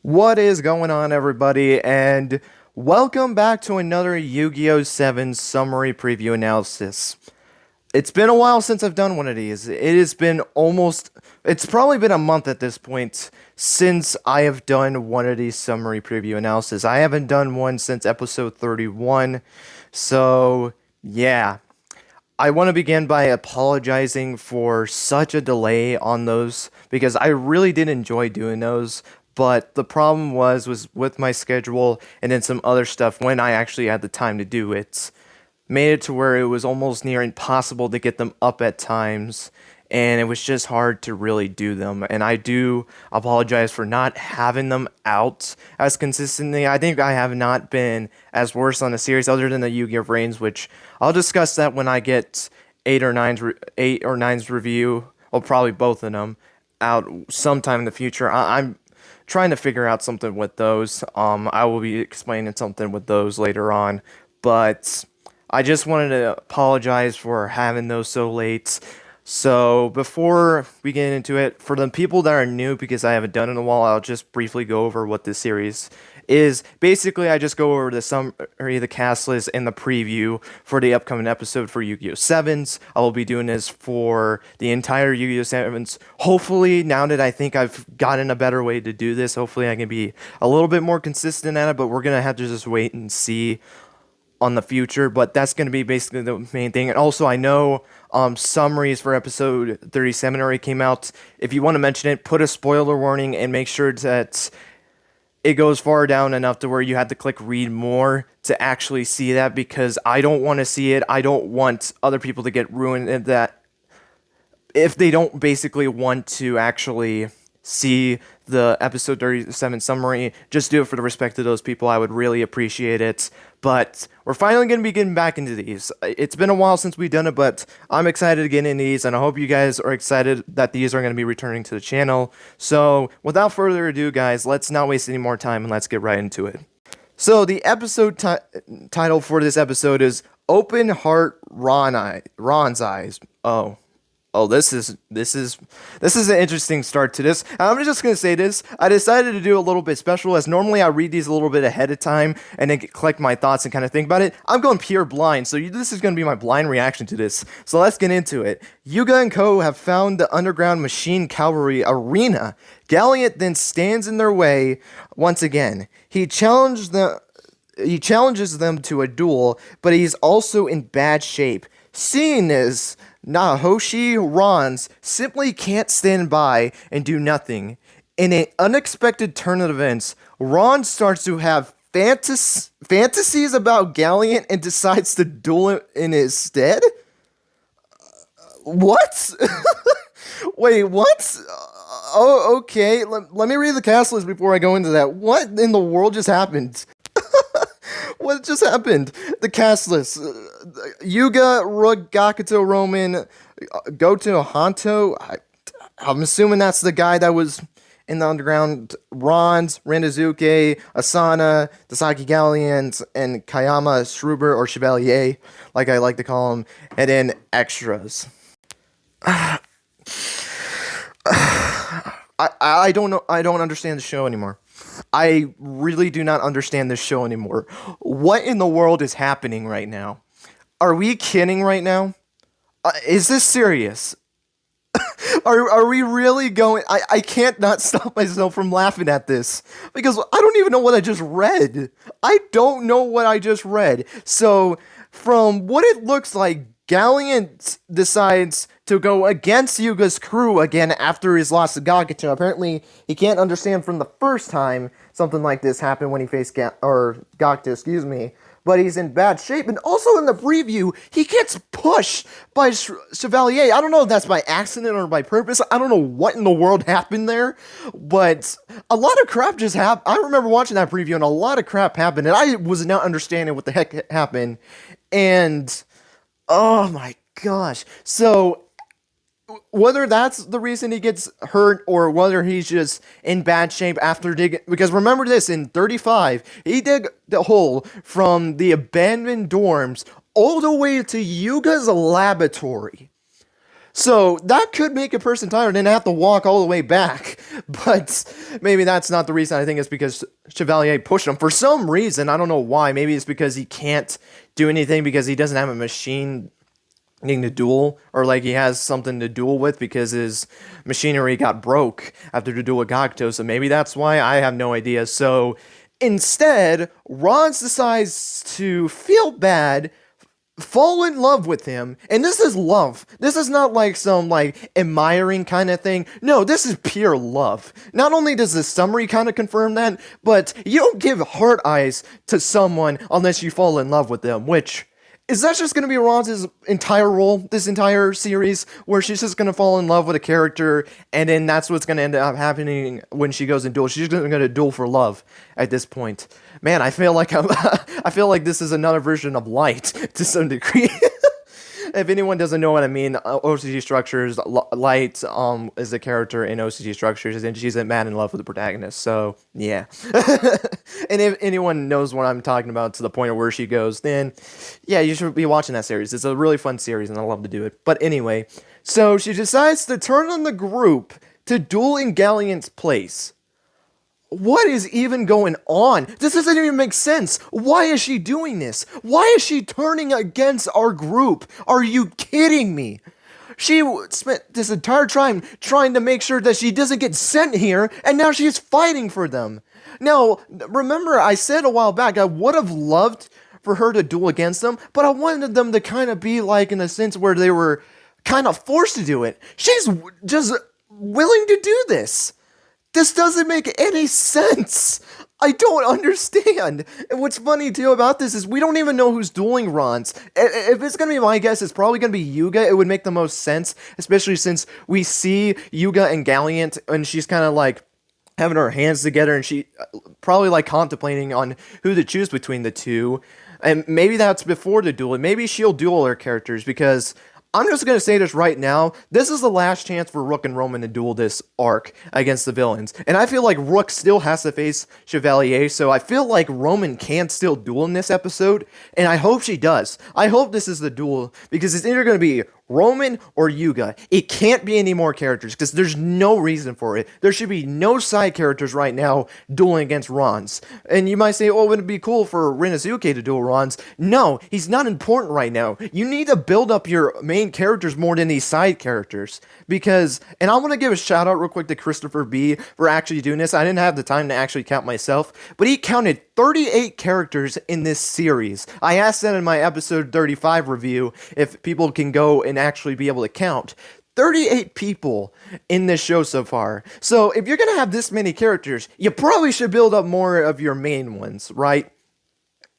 What is going on, everybody, and welcome back to another Yu-Gi-Oh! Sevens summary preview analysis. It's been a while since I've done one of these. It's probably been a month at this point since I have done one of these summary preview analysis. I haven't done one since episode 31, so yeah. I want to begin by apologizing for such a delay on those because I really did enjoy doing those, but the problem was with my schedule and then some other stuff when I actually had the time to do it. Made it to where it was almost near impossible to get them up at times, and it was just hard to really do them. And I do apologize for not having them out as consistently. I think I have not been as worse on the series other than the Yu-Gi-Oh! Reigns, which I'll discuss that when I get 8 or 9's review, or probably both of them, out sometime in the future. I'm trying to figure out something with those. I will be explaining something with those later on, but I just wanted to apologize for having those so late. So before we get into it, for the people that are new, because I haven't done it in a while, I'll just briefly go over what this series is. Basically, I just go over the summary, the cast list, and the preview for the upcoming episode for Yu-Gi-Oh! Sevens. I will be doing this for the entire Yu-Gi-Oh! Sevens. Hopefully, now that I think I've gotten a better way to do this, hopefully I can be a little bit more consistent at it, but we're going to have to just wait and see on the future, but that's going to be basically the main thing. And also, I know summaries for episode 37 already came out. If you want to mention it, put a spoiler warning and make sure that it goes far down enough to where you have to click read more to actually see that, because I don't want to see it. I don't want other people to get ruined in that if they don't basically want to actually see the episode 37 summary. Just do it for the respect of those people. I would really appreciate it. But we're finally going to be getting back into these. It's been a while since we've done it, but I'm excited to get into these, and I hope you guys are excited that these are going to be returning to the channel. So without further ado, guys, let's not waste any more time and let's get right into it. So the episode title for this episode is Open Heart Ron's Eyes. Oh, this is an interesting start to this. I'm just gonna say this. I decided to do a little bit special, as normally I read these a little bit ahead of time and then collect my thoughts and kind of think about it. I'm going pure blind, so this is gonna be my blind reaction to this. So let's get into it. Yuga and Co. have found the underground machine cavalry arena. Galliant then stands in their way once again. He challenges them to a duel, but he's also in bad shape. Seeing this, Nahoshi Rons simply can't stand by and do nothing. In an unexpected turn of events, Ron starts to have fantasies about Galliant and decides to duel him in his stead? What? Wait, what? Oh, okay. Let me read the cast list before I go into that. What in the world just happened? What just happened? The cast list. Yuga, Gakuto, Roman, Goto, Hanto. I'm assuming that's the guy that was in the underground. Rons, Randazuke, Asana, Tasaki Galliant, and Kayama Schruber, or Chevalier, like I like to call him. And then extras. I don't know. I don't understand the show anymore. I really do not understand this show anymore. What in the world is happening right now? Are we kidding right now? Is this serious? Are we really going? I can't not stop myself from laughing at this, because I don't even know what I just read. I don't know what I just read. So, from what it looks like, Galliant decides to go against Yuga's crew again after his loss to Gakuto. Apparently, he can't understand from the first time something like this happened when he faced Gakuto, excuse me. But he's in bad shape. And also in the preview, he gets pushed by Chevalier. I don't know if that's by accident or by purpose. I don't know what in the world happened there. But a lot of crap just happened. I remember watching that preview and a lot of crap happened. And I was not understanding what the heck happened. And oh my gosh. So whether that's the reason he gets hurt or whether he's just in bad shape after digging, because remember this, in 35, he dug the hole from the abandoned dorms all the way to Yuga's laboratory. So that could make a person tired and have to walk all the way back. But maybe that's not the reason. I think it's because Chevalier pushed him for some reason. I don't know why. Maybe it's because he can't do anything because he doesn't have a machine needing to duel, or like he has something to duel with because his machinery got broke after the duel with Gakuto. So maybe that's why. I have no idea. So instead, Ron decides to feel bad, fall in love with him, and this is love. This is not like some like admiring kind of thing. No, this is pure love. Not only does the summary kind of confirm that, but you don't give heart eyes to someone unless you fall in love with them, which is that just going to be Ron's entire role, this entire series, where she's just going to fall in love with a character, and then that's what's going to end up happening when she goes and duel. She's going to duel for love at this point. Man, I feel like I feel like this is another version of Light to some degree. If anyone doesn't know what I mean, OCG Structures, Light is a character in OCG Structures, and she's mad in love with the protagonist. So yeah, and if anyone knows what I'm talking about to the point of where she goes, then yeah, you should be watching that series. It's a really fun series, and I love to do it. But anyway, so she decides to turn on the group to duel in Galleon's place. What is even going on? This doesn't even make sense. Why is she doing this? Why is she turning against our group? Are you kidding me? She spent this entire time trying to make sure that she doesn't get sent here, and now she's fighting for them. Now, remember I said a while back I would have loved for her to duel against them, but I wanted them to kind of be like in a sense where they were kind of forced to do it. She's just willing to do this. This doesn't make any sense. I don't understand. And what's funny too about this is we don't even know who's dueling Ron's. If it's gonna be my guess, it's probably gonna be Yuga. It would make the most sense, especially since we see Yuga and Galleon, and she's kind of like having her hands together, and she probably like contemplating on who to choose between the two. And maybe that's before the duel. Maybe she'll duel her characters because I'm just going to say this right now. This is the last chance for Rook and Roman to duel this arc against the villains. And I feel like Rook still has to face Chevalier, so I feel like Roman can still duel in this episode, and I hope she does. I hope this is the duel, because it's either going to be Roman or Yuga. It can't be any more characters, because there's no reason for it. There should be no side characters right now dueling against Rons. And you might say, oh, wouldn't it be cool for Rinosuke to duel Rons? No, he's not important right now. You need to build up your main characters more than these side characters. Because, and I want to give a shout out real quick to Christopher B for actually doing this. I didn't have the time to actually count myself, but he counted 38 characters in this series. I asked that in my episode 35 review if people can go and actually be able to count. 38 people in this show so far. So if you're going to have this many characters, you probably should build up more of your main ones, right?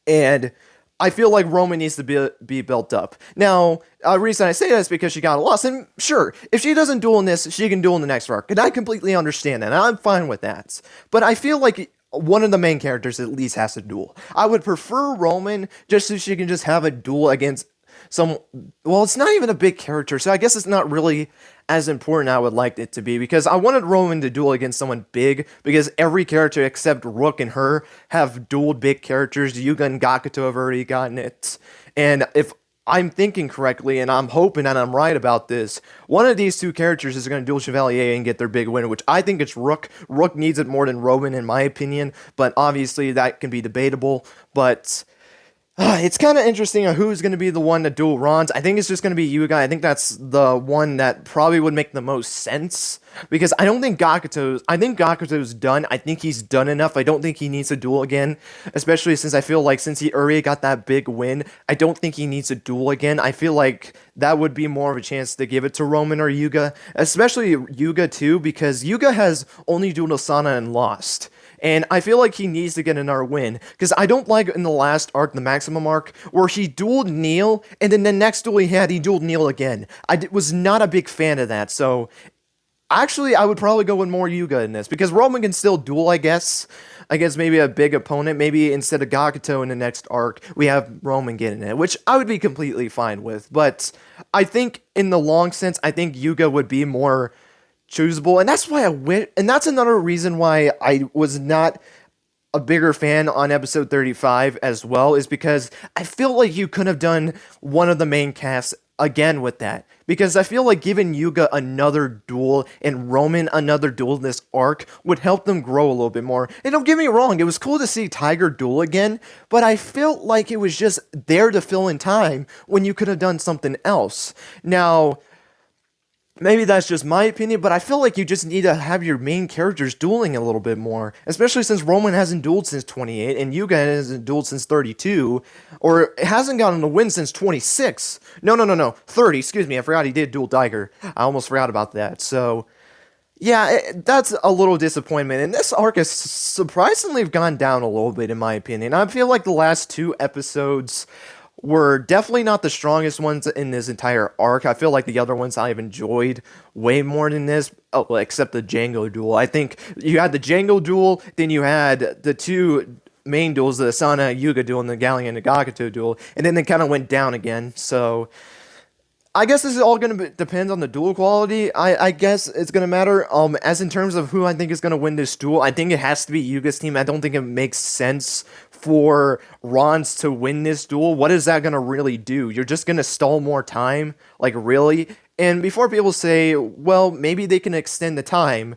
And I feel like Roman needs to be built up. Now, the reason I say that is because she got lost. And sure, if she doesn't duel in this, she can duel in the next arc. And I completely understand that. And I'm fine with that. But I feel like one of the main characters at least has to duel. I would prefer Roman just so she can just have a duel against some, well, it's not even a big character, so I guess it's not really as important I would like it to be, because I wanted Roman to duel against someone big, because every character except Rook and her have dueled big characters. Yuga and Gakuto have already gotten it, and if I'm thinking correctly, and I'm hoping that I'm right about this, one of these two characters is going to duel Chevalier and get their big win, which I think it's Rook. Rook needs it more than Roman, in my opinion, but obviously that can be debatable, but it's kind of interesting on who's going to be the one to duel Rons. I think it's just going to be Yuga. I think that's the one that probably would make the most sense, because I don't think Gakuto's done. I think he's done enough. I don't think he needs to duel again, especially since I feel like since he already got that big win, I don't think he needs to duel again. I feel like that would be more of a chance to give it to Roman or Yuga, especially Yuga too, because Yuga has only dueled Asana and lost. And I feel like he needs to get another win, because I don't like in the last arc, the Maximum arc, where he dueled Neil, and then the next duel he dueled Neil again. I was not a big fan of that, so actually I would probably go with more Yuga in this, because Roman can still duel, I guess. I guess maybe a big opponent, maybe instead of Gakuto in the next arc, we have Roman getting it, which I would be completely fine with. But I think in the long sense, I think Yuga would be more choosable, and that's why I went, and that's another reason why I was not a bigger fan on episode 35 as well, is because I feel like you could have done one of the main casts again with that because I feel like giving Yuga another duel and Roman another duel in this arc would help them grow a little bit more. And don't get me wrong, it was cool to see Tiger duel again, but I felt like it was just there to fill in time when you could have done something else. Now, maybe that's just my opinion, but I feel like you just need to have your main characters dueling a little bit more, especially since Roman hasn't dueled since 28 and Yuga hasn't dueled since 32, or hasn't gotten a win since 26. No, 30, excuse me, I forgot he did duel Tiger. I almost forgot about that. So, yeah, that's a little disappointment, and this arc has surprisingly gone down a little bit in my opinion. I feel like the last two episodes were definitely not the strongest ones in this entire arc. I feel like the other ones I've enjoyed way more than this, well, except the Django duel. I think you had the Django duel, then you had the two main duels, the Asana Yuga duel and the Galleon Nagato duel, and then they kind of went down again. So I guess this is all going to depend on the duel quality. I guess it's going to matter. As in terms of who I think is going to win this duel, I think it has to be Yuga's team. I don't think it makes sense for Ron's to win this duel. What is that going to really do? You're just going to stall more time? Like, really? And before people say, well, maybe they can extend the time,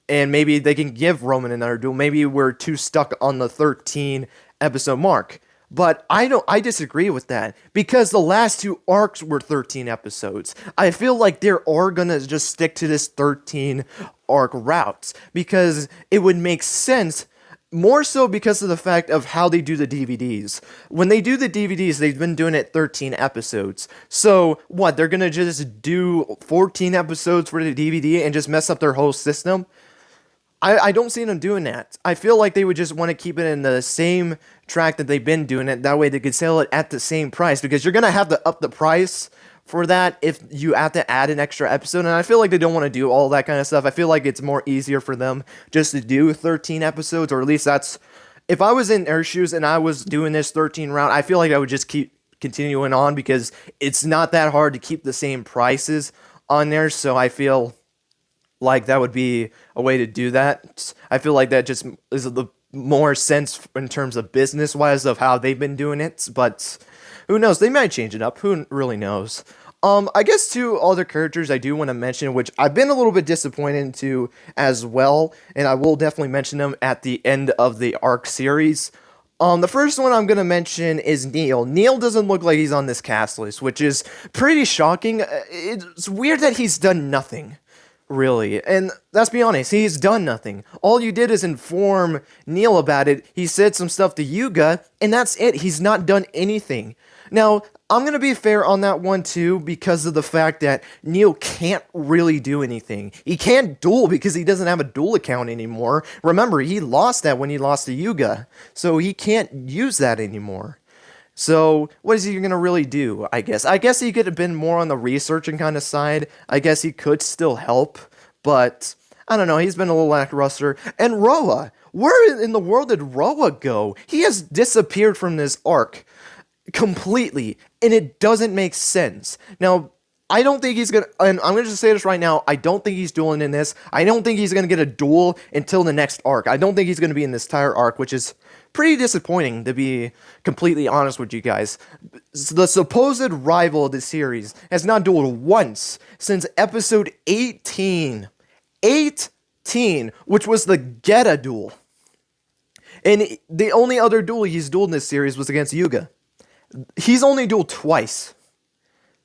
and maybe they can give Roman another duel. Maybe we're too stuck on the 13 episode mark. But I disagree with that because the last two arcs were 13 episodes. I feel like they are gonna just stick to this 13 arc route because it would make sense more so because of the fact of how they do the DVDs. When they do the DVDs, they've been doing it 13 episodes. So what, they're gonna just do 14 episodes for the DVD and just mess up their whole system? I don't see them doing that. I feel like they would just want to keep it in the same track that they've been doing it. That way they could sell it at the same price because you're going to have to up the price for that if you have to add an extra episode. And I feel like they don't want to do all that kind of stuff. I feel like it's more easier for them just to do 13 episodes, or at least that's... If I was in their shoes and I was doing this 13 round, I feel like I would just keep continuing on because it's not that hard to keep the same prices on there. So I feel like that would be a way to do that. I feel like that just is the more sense in terms of business wise of how they've been doing it, but who knows, they might change it up, who really knows. I guess two other characters I do want to mention, which I've been a little bit disappointed into as well, and I will definitely mention them at the end of the arc series. The first one I'm going to mention is Neil. Neil doesn't look like he's on this cast list, which is pretty shocking. It's weird that he's done nothing, really. And let's be honest, he's done nothing. All you did is inform Neil about it. He said some stuff to Yuga, and that's it. He's not done anything. Now, I'm going to be fair on that one too, because of the fact that Neil can't really do anything. He can't duel because he doesn't have a duel account anymore. Remember, he lost that when he lost to Yuga, so he can't use that anymore. So, what is he going to really do, I guess? I guess he could have been more on the researching kind of side. I guess he could still help, but I don't know. He's been a little lackluster. And Roa, where in the world did Roa go? He has disappeared from this arc completely, and it doesn't make sense. Now, I don't think he's gonna, and I'm gonna just say this right now, I don't think he's dueling in this. I don't think he's gonna get a duel until the next arc. I don't think he's gonna be in this entire arc, which is pretty disappointing, to be completely honest with you guys. The supposed rival of the series has not dueled once since episode 18. 18, which was the Geta duel. And the only other duel he's dueled in this series was against Yuga. He's only dueled twice.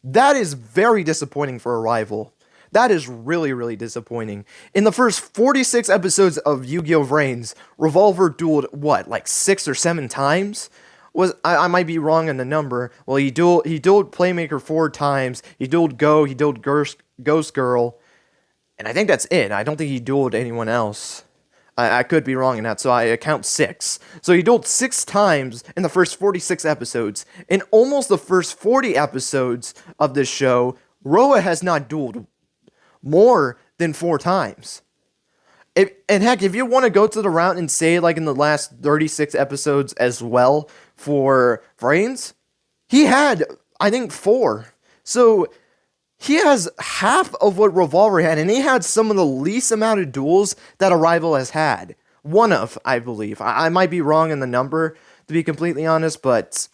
That is very disappointing for a rival. That is really, really disappointing. In the first 46 episodes of Yu-Gi-Oh! Reigns, Revolver dueled, what, like 6 or 7 times? I might be wrong on the number. Well, he dueled Playmaker 4 times, he dueled Go, he dueled Ghost Girl, and I think that's it. I don't think he dueled anyone else. I could be wrong in that, so I count 6. So he dueled 6 times in the first 46 episodes. In almost the first 40 episodes of this show, Roa has not dueled more than 4 times. And heck, if you want to go to the route and say, like, in the last 36 episodes as well for Reigns, he had, I think, 4. So he has half of what Revolver had, and he had some of the least amount of duels that a rival has had. One of, I believe. I might be wrong in the number, to be completely honest, but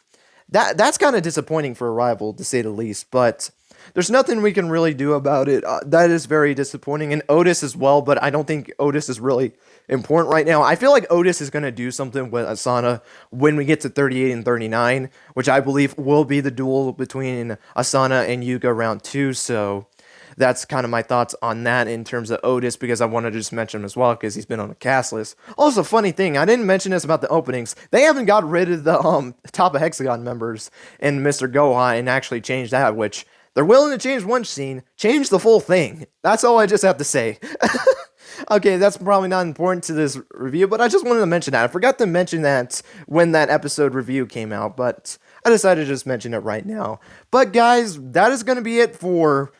that's kind of disappointing for a rival, to say the least. But there's nothing we can really do about it. That is very disappointing, and Otis as well. But I don't think Otis is really important right now. I feel like Otis is gonna do something with Asana when we get to 38 and 39, which I believe will be the duel between Asana and Yuga round two. So that's kind of my thoughts on that in terms of Otis, because I wanted to just mention him as well because he's been on the cast list. Also, funny thing, I didn't mention this about the openings. They haven't got rid of the top of Hexagon members in Mr. Goha and actually changed that, which they're willing to change one scene, change the full thing. That's all I just have to say. Okay, that's probably not important to this review, but I just wanted to mention that. I forgot to mention that when that episode review came out, but I decided to just mention it right now. But guys, that is going to be it for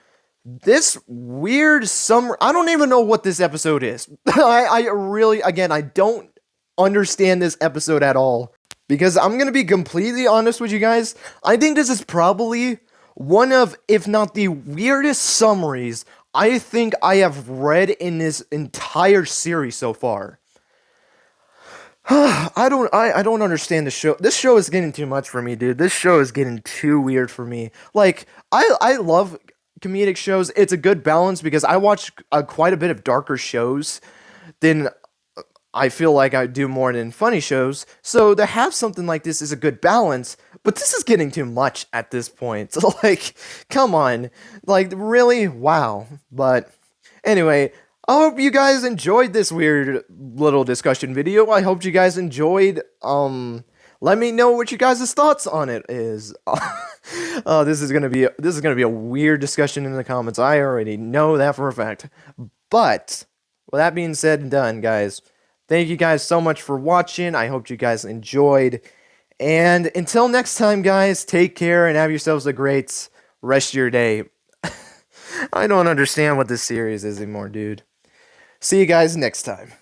this weird summer. I don't even know what this episode is. I really, again, I don't understand this episode at all. Because I'm going to be completely honest with you guys. I think this is probably one of, if not the weirdest summaries I think I have read in this entire series so far. I don't understand the show. This show is getting too much for me, dude. This show is getting too weird for me. Like, I love comedic shows. It's a good balance because I watch quite a bit of darker shows than I feel like I do more than funny shows. So to have something like this is a good balance, but this is getting too much at this point. So like, come on. Like, really? Wow. But anyway, I hope you guys enjoyed this weird little discussion video. I hope you guys enjoyed. Let me know what you guys' thoughts on it is. This is gonna be a weird discussion in the comments. I already know that for a fact. But with that being said and done, guys, thank you guys so much for watching. I hope you guys enjoyed. And until next time, guys, take care and have yourselves a great rest of your day. I don't understand what this series is anymore, dude. See you guys next time.